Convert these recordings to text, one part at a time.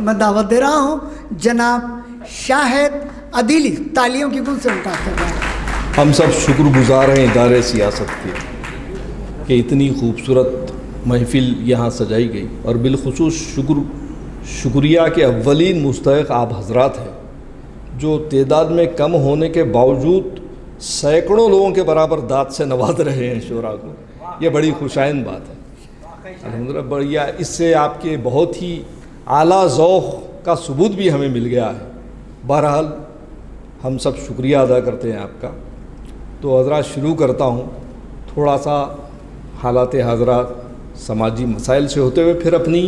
میں دعوت دے رہا ہوں جناب شاہد عدیلی، تالیوں کی گونج سے ان کا کر رہا ہے۔ ہم سب شکر گزار ہیں ادارے سیاست کے کہ اتنی خوبصورت محفل یہاں سجائی گئی، اور بالخصوص شکریہ کے اولین مستحق آپ حضرات ہیں جو تعداد میں کم ہونے کے باوجود سینکڑوں لوگوں کے برابر داد سے نواز رہے ہیں شعراء کو۔ یہ بڑی خوشائن بات ہے الحمدللہ۔ بڑھیا، اس سے آپ کے بہت ہی اعلیٰ ذوق کا ثبوت بھی ہمیں مل گیا ہے۔ بہرحال ہم سب شکریہ ادا کرتے ہیں آپ کا۔ تو حضرات شروع کرتا ہوں تھوڑا سا حالات حاضرات سماجی مسائل سے ہوتے ہوئے، پھر اپنی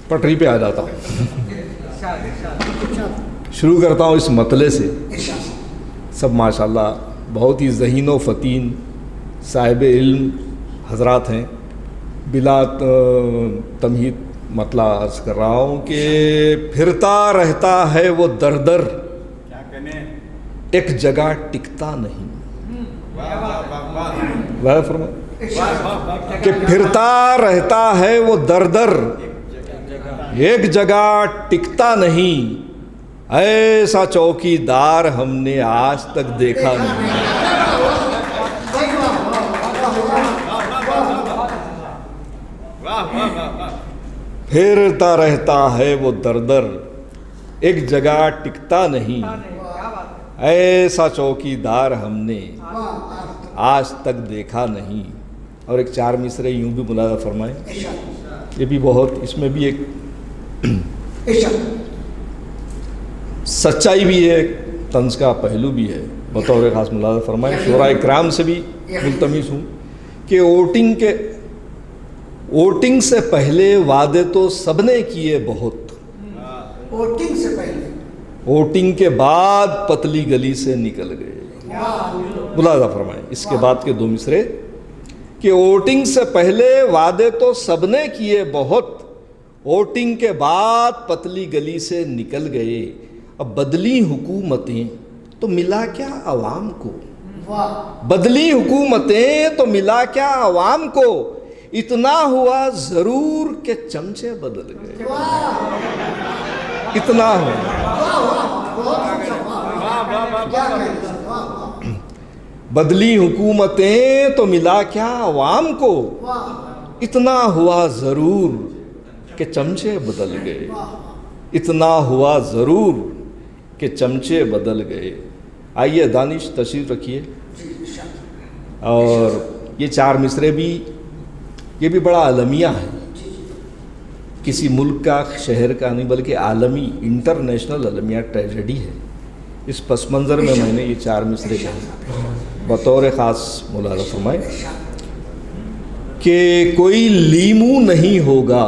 پٹری پہ آ جاتا ہوں۔ شروع کرتا ہوں اس مطلع سے۔ سب ماشاءاللہ بہت ہی ذہین و فطین صاحب علم حضرات ہیں۔ بلا تمہید مطلع عرض کر رہا ہوں کہ پھرتا رہتا ہے وہ در در، ایک جگہ ٹکتا نہیں۔ کہ پھرتا رہتا ہے وہ در در، ایک جگہ ٹکتا نہیں، ایسا چوکی دار ہم نے آج تک دیکھا نہیں۔ پھرتا رہتا ہے وہ در در، ایک جگہ ٹکتا نہیں، ایسا چوکی دار ہم نے آج تک دیکھا نہیں۔ اور ایک چار مصرے یوں بھی ملاحظہ فرمائیں، یہ بھی بہت، اس میں بھی ایک سچائی بھی ہے، ایک طنز کا پہلو بھی ہے، بطور خاص ملاحظہ فرمائیں۔ شعراء کرام سے بھی ملتمس ہوں کہ ووٹنگ سے پہلے وعدے تو سب نے کیے بہت، ووٹنگ سے پہلے، ووٹنگ کے بعد پتلی گلی سے نکل گئے۔ ملاحظہ فرمائیں اس کے بعد کے دو مصرے کہ ووٹنگ سے پہلے وعدے تو سب نے کیے بہت، ووٹنگ کے بعد پتلی گلی سے نکل گئے۔ اب بدلی حکومتیں تو ملا کیا عوام کو، بدلی حکومتیں تو ملا کیا عوام کو، اتنا ہوا ضرور کہ چمچے بدل گئے۔ اتنا ہوا، بدلی حکومتیں تو ملا کیا عوام کو، اتنا ہوا ضرور کہ چمچے بدل گئے۔ اتنا ہوا ضرور کہ چمچے بدل گئے۔ آئیے دانش تشریف رکھیے۔ اور یہ چار مصرے بھی، یہ بھی بڑا عالمیہ ہے، کسی ملک کا شہر کا نہیں بلکہ عالمی انٹرنیشنل عالمیہ ٹریجڈی ہے۔ اس پس منظر میں میں نے یہ چار مصرے کہے، بطور خاص ملاحظہ فرمائیں کہ کوئی لیمو نہیں ہوگا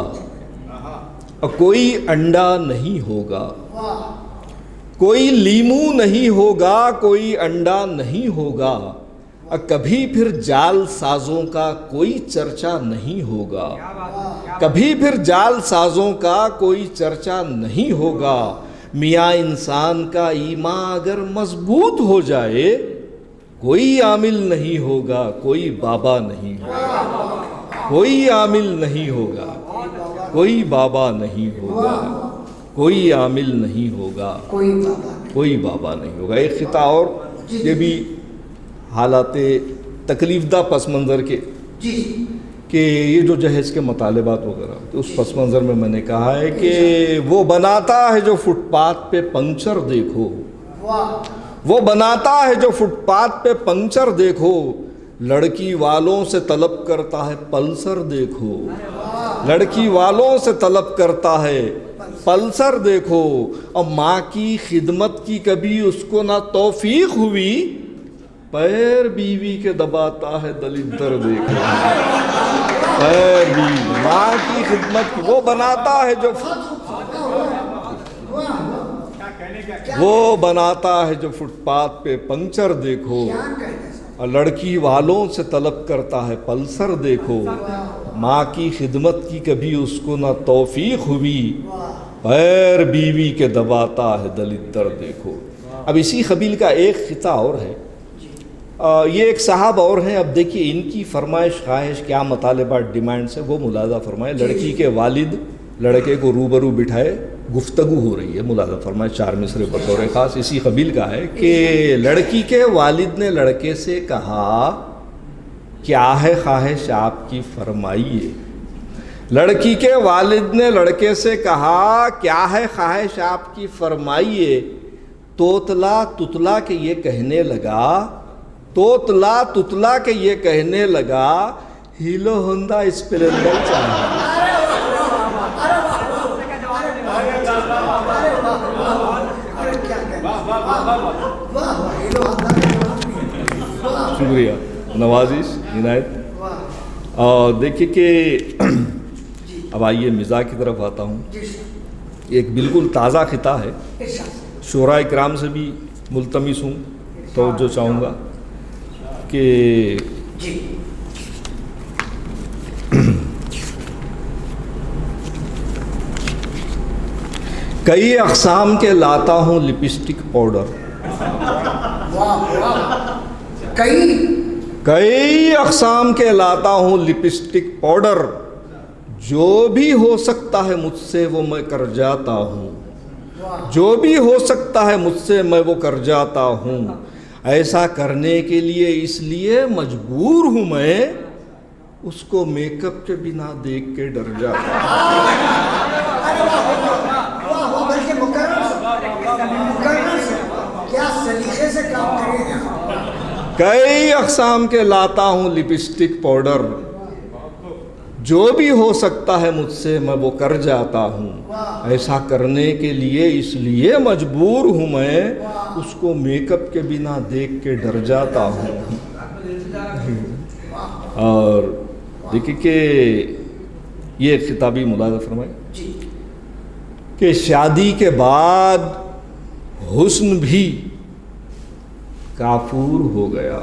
اور کوئی انڈا نہیں ہوگا، کوئی لیمو نہیں ہوگا، کوئی انڈا نہیں ہوگا، اور کبھی پھر جال سازوں کا کوئی چرچا نہیں ہوگا، کبھی پھر جال سازوں کا کوئی چرچا نہیں ہوگا۔ میاں انسان کا ایمان اگر مضبوط ہو جائے، کوئی عامل نہیں ہوگا، کوئی بابا نہیں ہوگا، کوئی عامل نہیں ہوگا، کوئی بابا نہیں ہوگا، کوئی عامل نہیں ہوگا، کوئی بابا نہیں ہوگا۔ ایک خطہ اور، یہ بھی حالات تکلیف دہ پس منظر کے، کہ یہ جو جہیز کے مطالبات وغیرہ، تو اس پس منظر میں میں نے کہا ہے کہ وہ بناتا ہے جو فٹ پاتھ پہ پنکچر دیکھو، وہ بناتا ہے جو فٹ پاتھ پہ پنکچر دیکھو، لڑکی والوں سے طلب کرتا ہے پلسر دیکھو، لڑکی والوں سے طلب کرتا ہے پلسر دیکھو، اور ماں کی خدمت کی کبھی اس کو نہ توفیق ہوئی، پیر بیوی کے دباتا ہے دلدر دیکھو، پیر بیوی، ماں کی خدمت، وہ بناتا ہے جو، وہ بناتا ہے جو فٹ پاتھ پہ پنکچر دیکھو، اور لڑکی والوں سے طلب کرتا ہے پلسر دیکھو، ماں کی خدمت کی کبھی اس کو نہ توفیق ہوئی، پیر بیوی کے دباتا ہے دلدر دیکھو۔ اب اسی قبیل کا ایک خطہ اور ہے، یہ ایک صاحب اور ہیں، اب دیکھیے ان کی فرمائش خواہش کیا مطالبات ڈیمانڈ سے وہ ملاحظہ فرمائے۔ لڑکی کے والد لڑکے کو روبرو بٹھائے گفتگو ہو رہی ہے، ملاحظہ فرمائے، 4 مصرے بطور خاص اسی قبیل کا ہے کہ لڑکی کے والد نے لڑکے سے کہا کیا ہے خواہش آپ کی فرمائیے. لڑکی کے والد نے لڑکے سے کہا کیا ہے خواہش آپ کی فرمائیے. توتلا تتلا کے یہ کہنے لگا، توتلا تتلا کے یہ کہنے لگا ہیلو ہوندا اسپلنڈر چاہیے. شکریہ، نوازش، عنایت. اور دیکھیے کہ اب آئیے مزاح کی طرف آتا ہوں. ایک بالکل تازہ خطہ ہے، شعراء کرام سے بھی ملتمس ہوں، توجہ چاہوں گا کہ کئی اقسام کے لاتا ہوں لپسٹک پاؤڈر. کئی اقسام کے لاتا ہوں لپسٹک پاؤڈر، جو بھی ہو سکتا ہے مجھ سے وہ میں کر جاتا ہوں. جو بھی ہو سکتا ہے مجھ سے میں وہ کر جاتا ہوں. ایسا کرنے کے لیے اس لیے مجبور ہوں میں اس کو میک اپ کے بنا دیکھ کے ڈر جاتا ہوں. کئی اقسام کے لاتا ہوں لپسٹک پاؤڈر، جو بھی ہو سکتا ہے مجھ سے میں وہ کر جاتا ہوں. ایسا کرنے کے لیے اس لیے مجبور ہوں میں اس کو میک اپ کے بنا دیکھ کے ڈر جاتا ہوں. اور دیکھیے کہ یہ خطابی ملاحظہ فرمائے کہ شادی کے بعد حسن بھی کافور ہو گیا.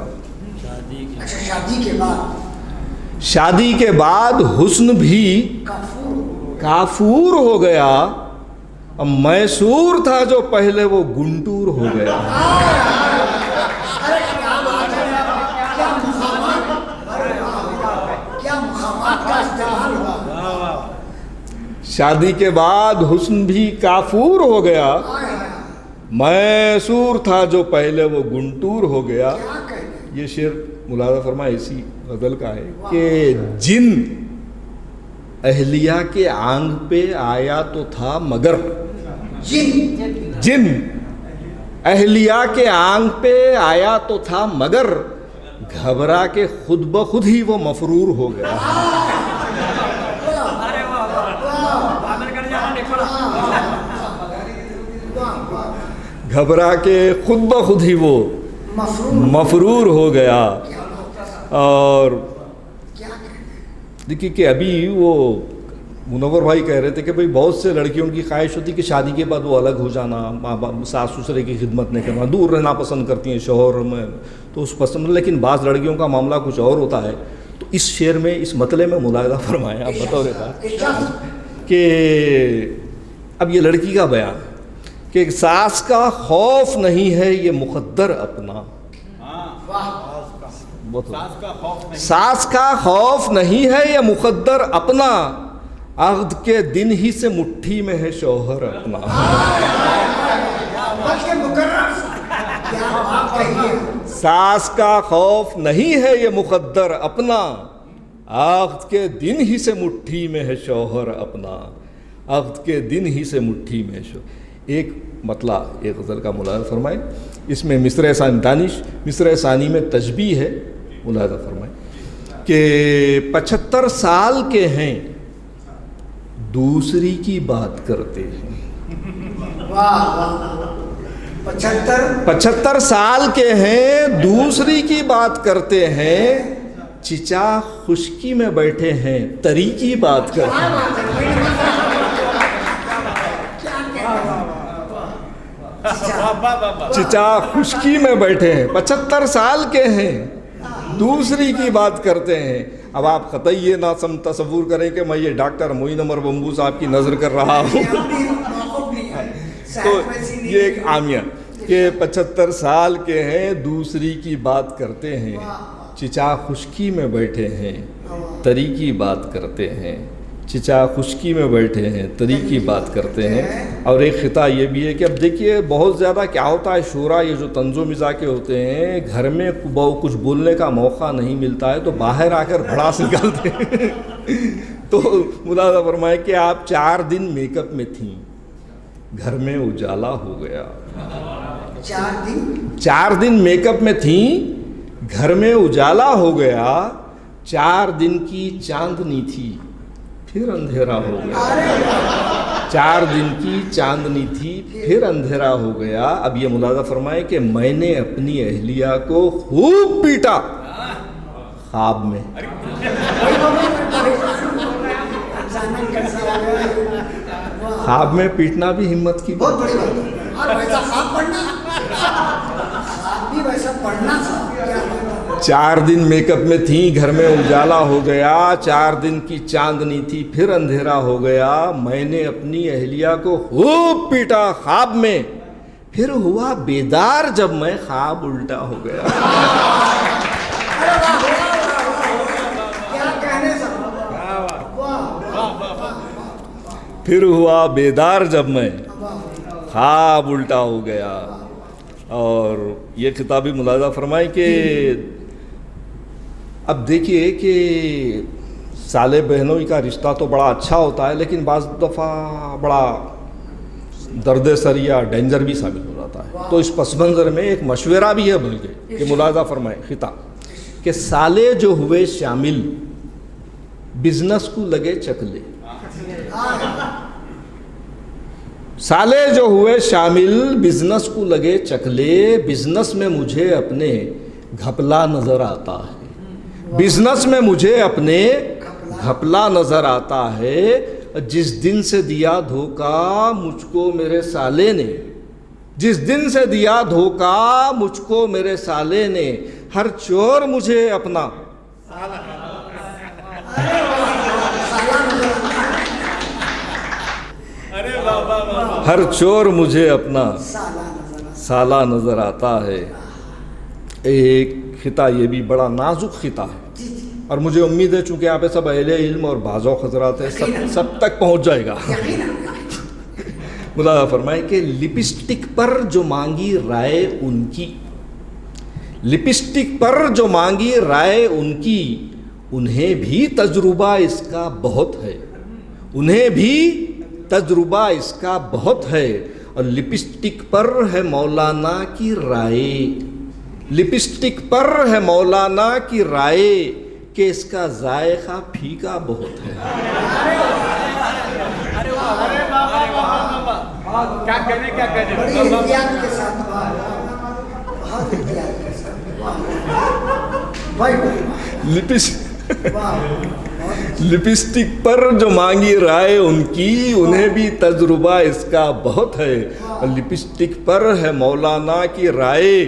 شادی کے بعد حسن بھی کافور ہو گیا. اب میسور تھا جو پہلے وہ گنٹور ہو گیا. شادی کے بعد حسن بھی کافور ہو گیا. میسور تھا جو پہلے وہ گنٹور ہو گیا. یہ شعر ملاحظہ فرمائے اسی غزل کا ہے کہ جن اہلیہ کے آنگ پہ آیا تو تھا مگر، جن اہلیہ کے آنگ پہ آیا تو تھا مگر، گھبرا کے خود بخود ہی وہ مفرور ہو گیا. گھبرا کے خود بخود ہی وہ مفرور ہو گیا. اور دیکھیے کہ ابھی وہ منور بھائی کہہ رہے تھے کہ بھئی بہت سے لڑکیوں کی خواہش ہوتی کہ شادی کے بعد وہ الگ ہو جانا، ماں باپ ساس سسرے کی خدمت نہیں کرنا، دور رہنا پسند کرتی ہیں شوہر میں تو اس پسند. لیکن بعض لڑکیوں کا معاملہ کچھ اور ہوتا ہے. تو اس شعر میں اس مطلب میں ملاحظہ فرمایا آپ بطور کہ اب یہ لڑکی کا بیان کہ ساس کا خوف نہیں ہے یہ مقدر اپنا. ساس کا خوف نہیں ہے یہ مقدر اپنا، عہد کے دن ہی سے مٹھی میں ہے شوہر اپنا. ساس کا خوف نہیں ہے یہ مقدر اپنا، عہد کے دن ہی سے مٹھی میں ہے شوہر اپنا. عہد کے دن ہی سے مٹھی میں شوہر. ایک مطلب ایک غزل کا ملاحظہ فرمائے. اس میں مصرع ثانی دانش، مصرع ثانی میں تشبیہ ہے، ملاحظہ فرمائے کہ 75 سال کے ہیں دوسری کی بات کرتے ہیں. 75 سال کے ہیں دوسری کی بات کرتے ہیں، چچا خشکی میں بیٹھے ہیں تری کی بات کرتے ہیں. چچا خشکی میں بیٹھے ہیں، 75 سال کے ہیں دوسری کی بات کرتے ہیں. اب آپ قطعی یہ نہ تصور کریں کہ میں یہ ڈاکٹر معین عمر بمبو صاحب کی نظر کر رہا ہوں. تو یہ ایک عامیہ کہ 75 سال کے ہیں دوسری کی بات کرتے ہیں، چچا خشکی میں بیٹھے ہیں تری کی بات کرتے ہیں. چچا خشکی میں بیٹھے ہیں، تری کی بات کرتے ہیں. اور ایک خطہ یہ بھی ہے کہ اب دیکھیے بہت زیادہ کیا ہوتا ہے، شورا یہ جو طنز و مزاح کے ہوتے ہیں، گھر میں کچھ بولنے کا موقع نہیں ملتا ہے تو باہر آ کر بھڑاس نکالتے ہیں. تو ملاحظہ فرمائے کہ آپ 4 دن میک اپ میں تھیں، گھر میں اجالا ہو گیا. 4 دن میک اپ میں تھیں، گھر میں اجالا ہو گیا. 4 دن کی چاندنی تھی، پھر اندھیرا ہو گیا. 4 دن کی چاندنی تھی، پھر اندھیرا ہو گیا. اب یہ ملاحظہ فرمائے کہ میں نے اپنی اہلیہ کو خوب پیٹا خواب میں. خواب میں پیٹنا بھی ہمت کی بہت بڑی بات ہے. اور ویسا خواب پڑھنا، خواب بھی ویسا پڑھنا تھا. 4 دن میک اپ میں تھیں، گھر میں اجالا ہو گیا. 4 دن کی چاندنی تھی، پھر اندھیرا ہو گیا. میں نے اپنی اہلیہ کو خوب پیٹا خواب میں، پھر ہوا بیدار جب میں خواب الٹا ہو گیا. پھر ہوا بیدار جب میں خواب الٹا ہو گیا. اور یہ خطابی ملاحظہ فرمائیں کہ اب دیکھیے کہ سالے بہنوئی کا رشتہ تو بڑا اچھا ہوتا ہے، لیکن بعض دفعہ بڑا درد سر یا ڈینجر بھی ثابت ہو جاتا ہے. تو اس پس منظر میں ایک مشورہ بھی ہے بلکہ کہ ملاحظہ فرمائیں خطاب کہ سالے جو ہوئے شامل بزنس کو لگے چکلے. سالے جو ہوئے شامل بزنس کو لگے چکلے. بزنس میں مجھے اپنے گھپلا نظر آتا ہے. بزنس میں مجھے اپنے گھپلا نظر آتا ہے. جس دن سے دیا دھوکا مجھ کو میرے سالے نے، جس دن سے دیا دھوکا مجھ کو میرے سالے نے، ہر چور مجھے اپنا ہر چور مجھے اپنا سالہ نظر آتا ہے. ایک خطہ یہ بھی بڑا نازک خطہ ہے، اور مجھے امید ہے چونکہ آپ سب اہل علم اور بعض حضرات ہیں، سب تک پہنچ جائے گا. ملاحظہ فرمائیں کہ لپسٹک پر جو مانگی رائے ان کی، لپسٹک پر جو مانگی رائے ان کی، انہیں بھی تجربہ اس کا بہت ہے. انہیں بھی تجربہ اس کا بہت ہے. اور لپسٹک پر ہے مولانا کی رائے، لپسٹک پر ہے مولانا کی رائے کہ اس کا ذائقہ پھیکا بہت ہے. لپسٹک پر جو مانگی رائے ان کی، انہیں بھی تجربہ اس کا بہت ہے. اور لپسٹک پر ہے مولانا کی رائے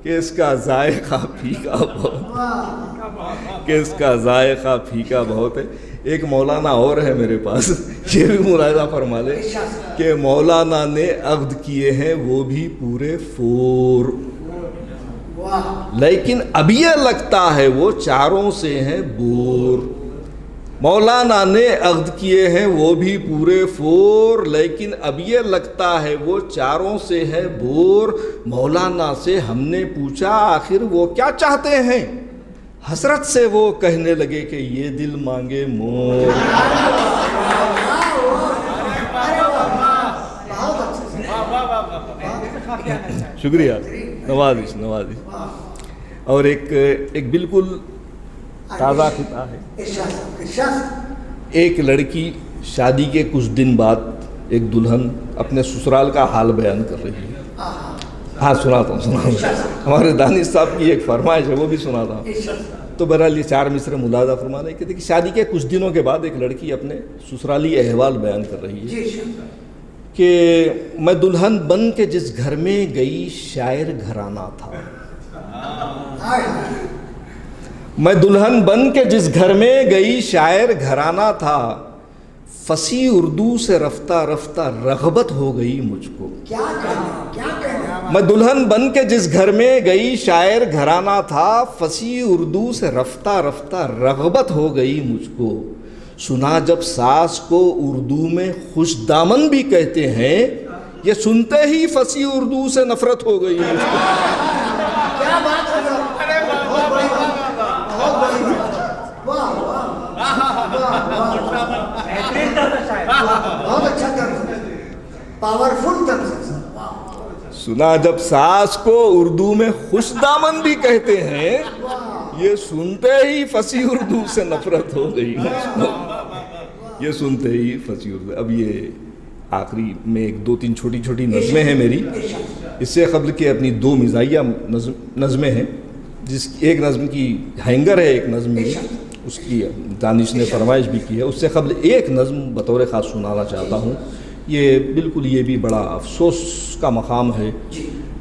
کہ اس کا ذائقہ پھیکا بہت، کہ اس کا ذائقہ پھیکا بہت ہے. ایک مولانا اور ہے میرے پاس، یہ بھی ملاحظہ فرما لے کہ مولانا نے عقد کیے ہیں وہ بھی پورے 4، لیکن اب یہ لگتا ہے وہ 4 سے ہیں بور. مولانا نے عقد کیے ہیں وہ بھی پورے 4، لیکن اب یہ لگتا ہے وہ 4 سے ہے بور. مولانا سے ہم نے پوچھا آخر وہ کیا چاہتے ہیں؟ حسرت سے وہ کہنے لگے کہ یہ دل مانگے مور. شکریہ، نوازش. اور ایک بالکل تازہ خطہ ہے. ایک لڑکی شادی کے کچھ دن بعد ایک دلہن اپنے سسرال کا حال بیان کر رہی ہے. ہاں سناتا ہوں. ہمارے دانش صاحب کی ایک فرمائش ہے، وہ بھی سناتا ہوں. تو بہرحال یہ 4 مصرے ملاحظہ فرمانے کہ دیکھیے شادی کے کچھ دنوں کے بعد ایک لڑکی اپنے سسرالی احوال بیان کر رہی ہے کہ میں دلہن بن کے جس گھر میں گئی شاعر گھرانہ تھا. میں دلہن بن کے جس گھر میں گئی شاعر گھرانہ تھا. فصیح اردو سے رفتہ رفتہ رغبت ہو گئی مجھ کو. میں دلہن بن کے جس گھر میں گئی شاعر گھرانہ تھا. فصیح اردو سے رفتہ رفتہ رغبت ہو گئی مجھ کو. سنا جب ساز کو اردو میں خوش دامن بھی کہتے ہیں، یہ سنتے ہی فصیح اردو سے نفرت ہو گئی ہے. کیا بات ہے سر، بہت بڑی بات، بہت بڑی بات، واہ بہت اچھا طرز ہے، پاورفل طرز ہے سر. سنا جب ساز کو اردو میں خوش دامن بھی کہتے ہیں، یہ سنتے ہی فصیح اردو سے نفرت ہو گئی. یہ سنتے ہی فصیح اردو. اب یہ آخری میں ایک دو تین چھوٹی چھوٹی نظمیں ہیں میری. اس سے قبل کے اپنی دو مزاحیہ نظمیں ہیں، جس ایک نظم کی ہینگر ہے، ایک نظم میری، اس کی دانش نے فرمائش بھی کی ہے. اس سے قبل ایک نظم بطور خاص سنانا چاہتا ہوں. یہ بالکل یہ بھی بڑا افسوس کا مقام ہے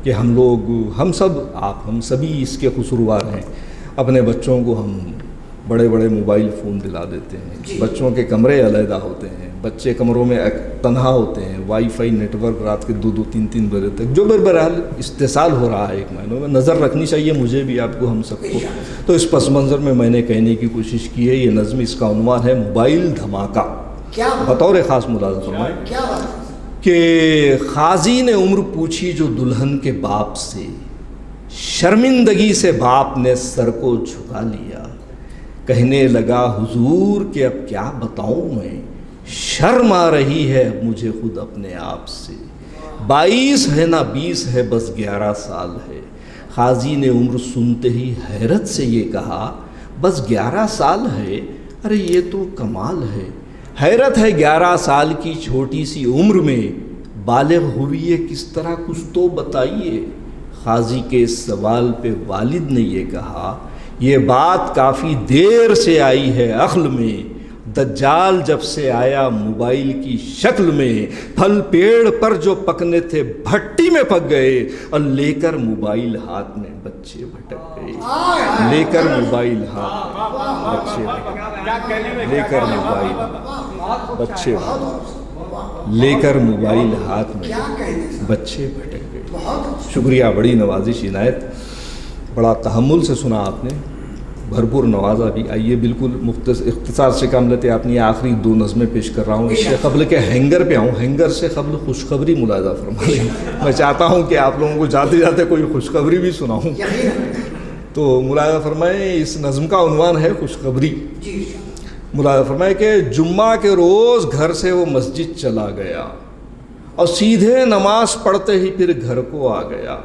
کہ ہم لوگ، ہم سب، ہم سبھی اس کے قصوروار ہیں. اپنے بچوں کو ہم بڑے بڑے موبائل فون دلا دیتے ہیں، بچوں کے کمرے علیحدہ ہوتے ہیں، بچے کمروں میں تنہا ہوتے ہیں، وائی فائی نیٹ ورک رات کے 2-2 3-3 بجے تک، جو بہرحال استحصال ہو رہا ہے ایک معنوں میں. نظر رکھنی چاہیے مجھے بھی، آپ کو، ہم سب کو. تو اس پس منظر میں میں نے کہنے کی کوشش کی ہے. یہ نظم، اس کا عنوان ہے موبائل دھماکہ. بطور خاص ملاحظہ فرمائیں کہ قاضی نے عمر پوچھی جو دلہن کے باپ سے، شرمندگی سے باپ نے سر کو جھکا لیا. کہنے لگا حضور کہ اب کیا بتاؤں میں، شرم آ رہی ہے اب مجھے خود اپنے آپ سے. 22 ہے نہ 20 ہے، بس 11 سال ہے. قاضی نے عمر سنتے ہی حیرت سے یہ کہا، بس 11 سال ہے، ارے یہ تو کمال ہے. حیرت ہے 11 سال کی چھوٹی سی عمر میں بالغ ہوئی ہے کس طرح، کچھ تو بتائیے. قاضی کے اس سوال پہ والد نے یہ کہا، یہ بات کافی دیر سے آئی ہے عقل میں. دجال جب سے آیا موبائل کی شکل میں، پھل پیڑ پر جو پکنے تھے بھٹی میں پک گئے، اور لے کر موبائل ہاتھ میں بچے بھٹک گئے. لے کر موبائل ہاتھ میں بچے بھٹک گئے. لے کر موبائل بچے لے کر موبائل ہاتھ میں بچے بھٹک گئے. شکریہ، بڑی نوازش، عنایت، بڑا تحمل سے سنا آپ نے، بھرپور نوازا بھی. آئیے بالکل اختصار سے کام لیتے اپنی آخری 2 نظمیں پیش کر رہا ہوں. اس سے قبل کہ ہینگر پہ آؤں، ہینگر سے قبل خوشخبری ملاحظہ فرما لیں. میں چاہتا ہوں کہ آپ لوگوں کو جاتے جاتے کوئی خوشخبری بھی سناؤں. تو ملاحظہ فرمائیں، اس نظم کا عنوان ہے خوشخبری. ملاحظہ فرمائیں کہ جمعہ کے روز گھر سے وہ مسجد چلا گیا، اور سیدھے نماز پڑھتے ہی پھر گھر کو آ گیا.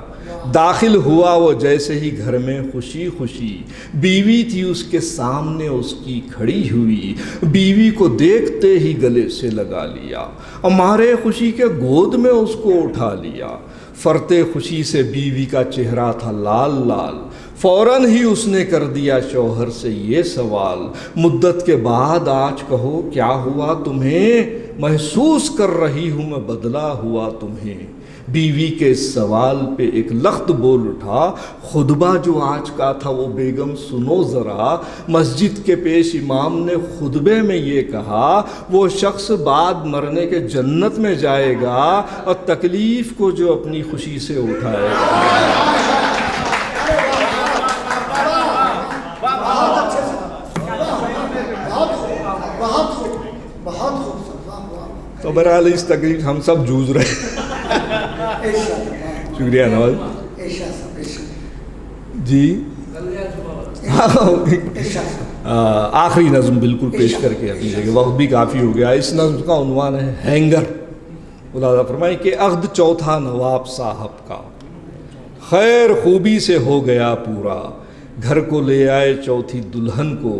داخل ہوا وہ جیسے ہی گھر میں خوشی خوشی، بیوی تھی اس کے سامنے اس کی کھڑی ہوئی. بیوی کو دیکھتے ہی گلے سے لگا لیا، اور مارے خوشی کے گود میں اس کو اٹھا لیا. فرتے خوشی سے بیوی کا چہرہ تھا لال لال. فوراً ہی اس نے کر دیا شوہر سے یہ سوال، مدت کے بعد آج کہو کیا ہوا تمہیں، محسوس کر رہی ہوں میں بدلا ہوا تمہیں. بیوی کے اس سوال پہ ایک لخت بول اٹھا، خطبہ جو آج کا تھا وہ بیگم سنو ذرا. مسجد کے پیش امام نے خطبے میں یہ کہا، وہ شخص بعد مرنے کے جنت میں جائے گا، اور تکلیف کو جو اپنی خوشی سے اٹھائے گا. تو بہرحال اس تکلیف ہم سب جوجھ رہے ہیں. شکریہ نواز جی. آخری نظم بالکل پیش کر کے اپنی جگہ، وقت بھی کافی ہو گیا. اس نظم کا عنوان ہے ہینگر. ملاحظہ فرمائیں کہ عقد چوتھا نواب صاحب کا خیر خوبی سے ہو گیا پورا. گھر کو لے آئے چوتھی دلہن کو،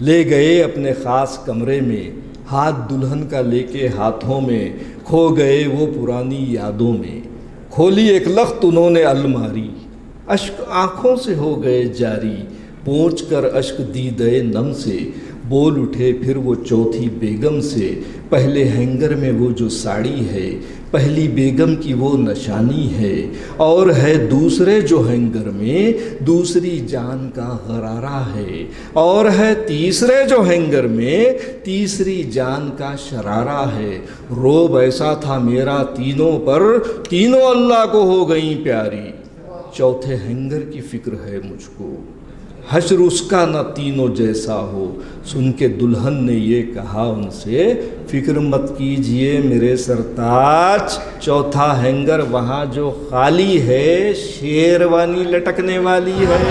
لے گئے اپنے خاص کمرے میں. ہاتھ دلہن کا لے کے ہاتھوں میں، کھو گئے وہ پرانی یادوں میں. کھولی ایک لخت انہوں نے الماری، اشک آنکھوں سے ہو گئے جاری. پہنچ کر اشک دیدے نم سے، بول اٹھے پھر وہ چوتھی بیگم سے. پہلے ہینگر میں وہ جو ساڑی ہے، پہلی بیگم کی وہ نشانی ہے. اور ہے دوسرے جو ہینگر میں، دوسری جان کا غرارہ ہے. اور ہے تیسرے جو ہینگر میں، تیسری جان کا شرارہ ہے. روب ایسا تھا میرا تینوں پر، تینوں اللہ کو ہو گئیں پیاری. چوتھے ہینگر کی فکر ہے مجھ کو، حشر اس کا نہ تینوں جیسا ہو. سن کے دلہن نے یہ کہا ان سے فکر مت کیجئے میرے سرتاج, چوتھا ہینگر وہاں جو خالی ہے شیروانی لٹکنے والی ہے.